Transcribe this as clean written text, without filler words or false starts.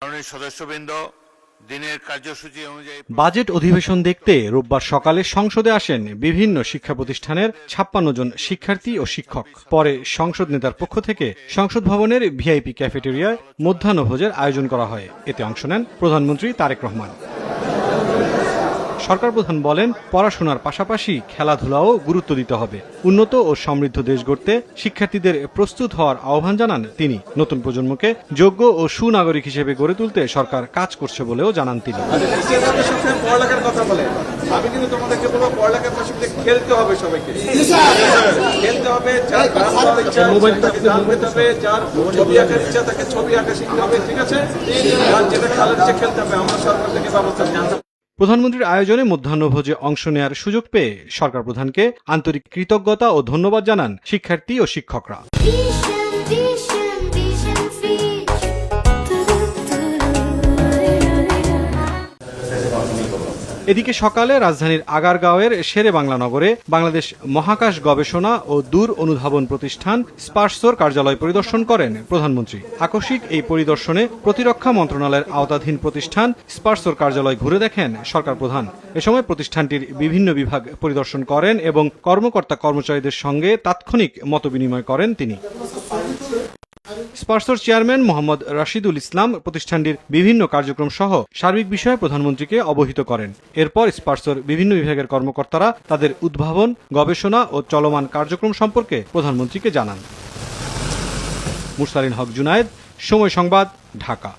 সদস্যবৃন্দ, দিনের কার্যসূচি অনুযায়ী বাজেট অধিবেশন দেখতে রোববার সকালে সংসদে আসেন বিভিন্ন শিক্ষা প্রতিষ্ঠানের 56 জন শিক্ষার্থী ও শিক্ষক। পরে সংসদ নেতার পক্ষ থেকে সংসদ ভবনের ভিআইপি ক্যাফেটেরিয়ায় মধ্যাহ্নভোজের আয়োজন করা হয়। এতে অংশ নেন প্রধানমন্ত্রী তারেক রহমান। সরকার প্রধান বলেন, পড়াশোনার পাশাপাশি খেলাধুলাও গুরুত্ব দিতে হবে। উন্নত ও সমৃদ্ধ দেশ গড়তে শিক্ষার্থীদের প্রস্তুত হওয়ার আহ্বান জানান তিনি। নতুন প্রজন্মকে যোগ্য ও সুনাগরিক হিসেবে গড়ে তুলতে সরকার কাজ করছে বলেও জানান তিনি। পড়ালেখার কথা বলে আমি কিন্তু তোমাদেরকে বলবো, পড়ালেখার পাশাপাশি খেলতে হবে, সবাইকে খেলতে হবে। যার গান গাওয়ার ইচ্ছা তাকে গান গাইতে হবে, যার ছবি আঁকার ইচ্ছা তাকে ছবি আঁকা শিখতে হবে, ঠিক আছে? যার যেটা খেলার ইচ্ছা খেলতে হবে। আমরা সরকার থেকে ব্যবস্থা নিই। প্রধানমন্ত্রীর আয়োজনে মধ্যাহ্নভোজে অংশ নেয়ার সুযোগ পেয়ে সরকার প্রধানকে আন্তরিক কৃতজ্ঞতা ও ধন্যবাদ জানান শিক্ষার্থী ও শিক্ষকরা। এদিকে সকালে রাজধানীর আগারগাঁওয়ের শেরে বাংলা নগরে বাংলাদেশ মহাকাশ গবেষণা ও দূর অনুধাবন প্রতিষ্ঠান স্পারসোর কার্যালয় পরিদর্শন করেন প্রধানমন্ত্রী। আকস্মিক এই পরিদর্শনে প্রতিরক্ষা মন্ত্রণালয়ের আওতাধীন প্রতিষ্ঠান স্পারসোর কার্যালয় ঘুরে দেখেন সরকার প্রধান। এ সময় প্রতিষ্ঠানটির বিভিন্ন বিভাগ পরিদর্শন করেন এবং কর্মকর্তা কর্মচারীদের সঙ্গে তাৎক্ষণিক মতবিনিময় করেন তিনি। স্পারসোর চেয়ারম্যান মোহাম্মদ রাশিদুল ইসলাম প্রতিষ্ঠানটির বিভিন্ন কার্যক্রম সহ সার্বিক বিষয়ে প্রধানমন্ত্রীকে অবহিত করেন। এরপর স্পারসোর বিভিন্ন বিভাগের কর্মকর্তারা তাদের উদ্ভাবন, গবেষণা ও চলমান কার্যক্রম সম্পর্কে প্রধানমন্ত্রীকে জানান। মুরসালিন হক জুনায়েদ, সময় সংবাদ, ঢাকা।